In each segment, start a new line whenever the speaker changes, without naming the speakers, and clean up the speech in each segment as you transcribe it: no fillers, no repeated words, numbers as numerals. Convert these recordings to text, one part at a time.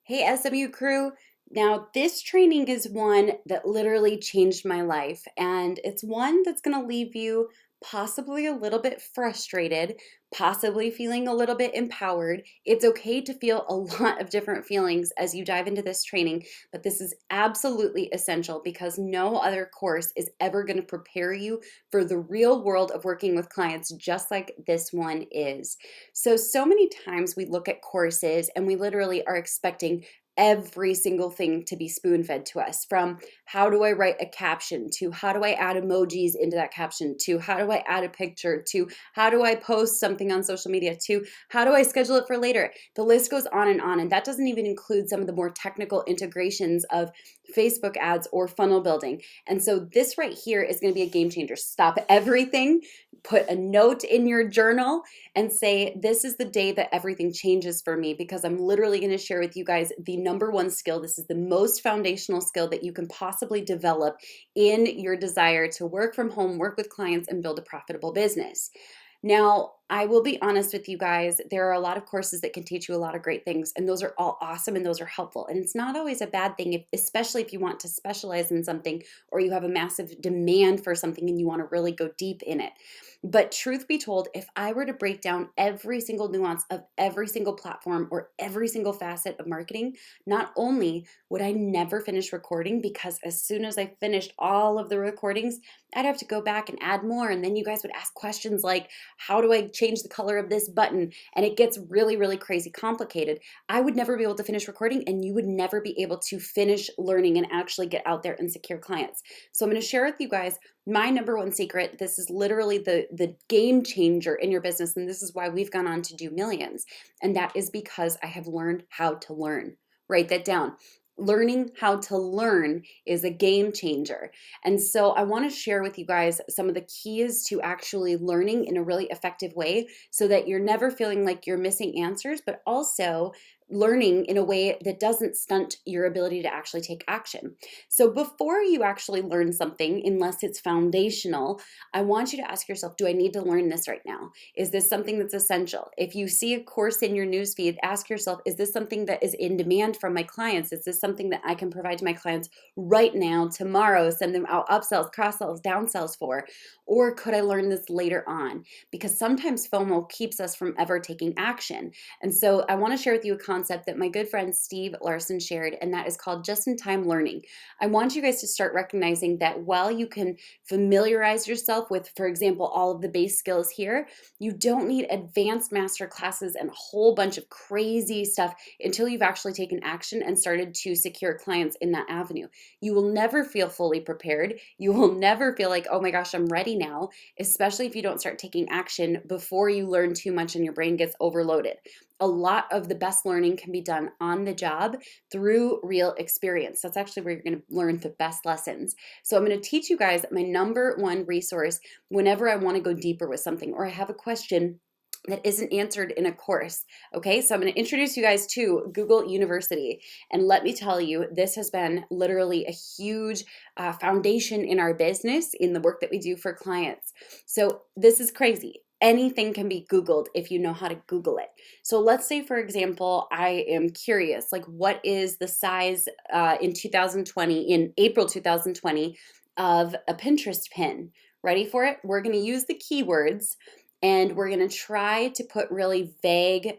Hey, SMU crew. Now, this training is one that literally changed my life, and it's one that's going to leave you possibly a little bit frustrated, possibly feeling a little bit empowered. It's okay to feel a lot of different feelings as you dive into this training, but this is absolutely essential because no other course is ever going to prepare you for the real world of working with clients just like this one is. So many times we look at courses and we literally are expecting every single thing to be spoon fed to us, from how do I write a caption to how do I add emojis into that caption to how do I add a picture to how do I post something on social media to how do I schedule it for later. The list goes on, and that doesn't even include some of the more technical integrations of Facebook ads or funnel building. And so this right here is going to be a game changer. Stop everything, put a note in your journal and say, this is the day that everything changes for me, because I'm literally going to share with you guys the number one skill. This is the most foundational skill that you can possibly develop in your desire to work from home, work with clients, and build a profitable business. Now, I will be honest with you guys, there are a lot of courses that can teach you a lot of great things, and those are all awesome and those are helpful. And it's not always a bad thing, especially if you want to specialize in something or you have a massive demand for something and you want to really go deep in it. But truth be told, if I were to break down every single nuance of every single platform or every single facet of marketing, not only would I never finish recording, because as soon as I finished all of the recordings, I'd have to go back and add more. And then you guys would ask questions like, how do I change the color of this button? And it gets really, really crazy complicated. I would never be able to finish recording, and you would never be able to finish learning and actually get out there and secure clients. So I'm going to share with you guys my number one secret. This is literally the game changer in your business, and this is why we've gone on to do millions. And that is because I have learned how to learn. Write that down. Learning how to learn is a game changer. And so I want to share with you guys some of the keys to actually learning in a really effective way so that you're never feeling like you're missing answers, but also learning in a way that doesn't stunt your ability to actually take action. So before you actually learn something, unless it's foundational, I want you to ask yourself, do I need to learn this right now? Is this something that's essential? If you see a course in your newsfeed, ask yourself, is this something that is in demand from my clients? Is this something that I can provide to my clients right now, tomorrow, send them out upsells, cross sells, downsells for? Or could I learn this later on? Because sometimes FOMO keeps us from ever taking action. And so I want to share with you a concept that my good friend Steve Larson shared, and that is called just-in-time learning. I want you guys to start recognizing that while you can familiarize yourself with, for example, all of the base skills here, you don't need advanced master classes and a whole bunch of crazy stuff until you've actually taken action and started to secure clients in that avenue. You will never feel fully prepared. You will never feel like, oh my gosh, I'm ready now, especially if you don't start taking action before you learn too much and your brain gets overloaded. A lot of the best learning can be done on the job through real experience. That's actually where you're going to learn the best lessons. So I'm going to teach you guys my number one resource whenever I want to go deeper with something or I have a question that isn't answered in a course. Okay, so I'm going to introduce you guys to Google University. And let me tell you, this has been literally a huge foundation in our business, in the work that we do for clients. So this is crazy. Anything can be Googled if you know how to Google it. So let's say, for example, I am curious, like what is the size in April 2020, of a Pinterest pin? Ready for it? We're going to use the keywords and we're going to try to put really vague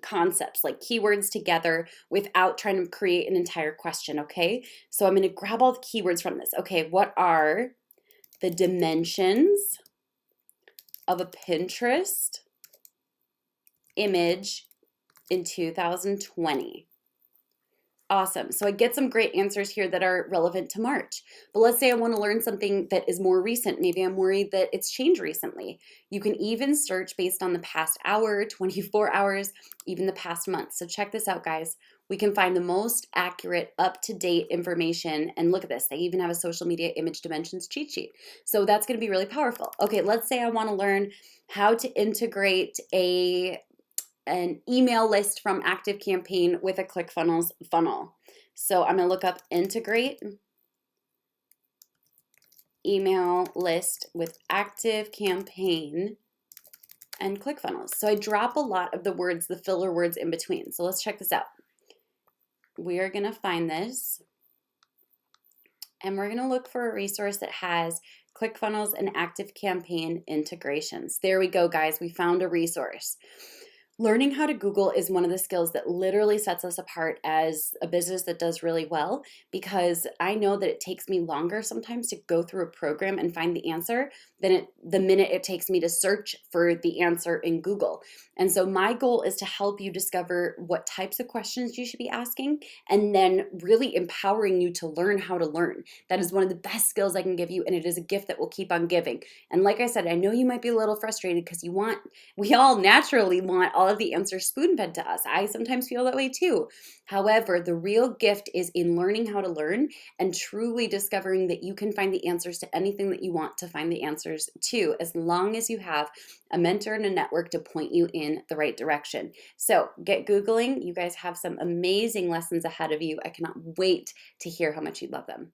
concepts like keywords together without trying to create an entire question, okay? So I'm going to grab all the keywords from this. Okay, what are the dimensions of a Pinterest image in 2020? Awesome. So I get some great answers here that are relevant to March. But let's say I want to learn something that is more recent. Maybe I'm worried that it's changed recently. You can even search based on the past hour, 24 hours, even the past month. So check this out, guys. We can find the most accurate, up-to-date information. And look at this. They even have a social media image dimensions cheat sheet. So that's going to be really powerful. Okay, let's say I want to learn how to integrate an email list from ActiveCampaign with a ClickFunnels funnel. So I'm going to look up integrate email list with ActiveCampaign and ClickFunnels. So I drop a lot of the words, the filler words in between. So let's check this out. we are going to find this, and we're going to look for a resource that has ClickFunnels and ActiveCampaign integrations. There we go, guys. We found a resource. Learning how to Google is one of the skills that literally sets us apart as a business that does really well, because I know that it takes me longer sometimes to go through a program and find the answer than the minute it takes me to search for the answer in Google. And so my goal is to help you discover what types of questions you should be asking, and then really empowering you to learn how to learn. That is one of the best skills I can give you, and it is a gift that will keep on giving. And like I said, I know you might be a little frustrated because we all naturally want all of the answers spoon-fed to us. I sometimes feel that way too. However, the real gift is in learning how to learn and truly discovering that you can find the answers to anything that you want to find the answers to, as long as you have a mentor and a network to point you in the right direction. So get Googling. You guys have some amazing lessons ahead of you. I cannot wait to hear how much you love them.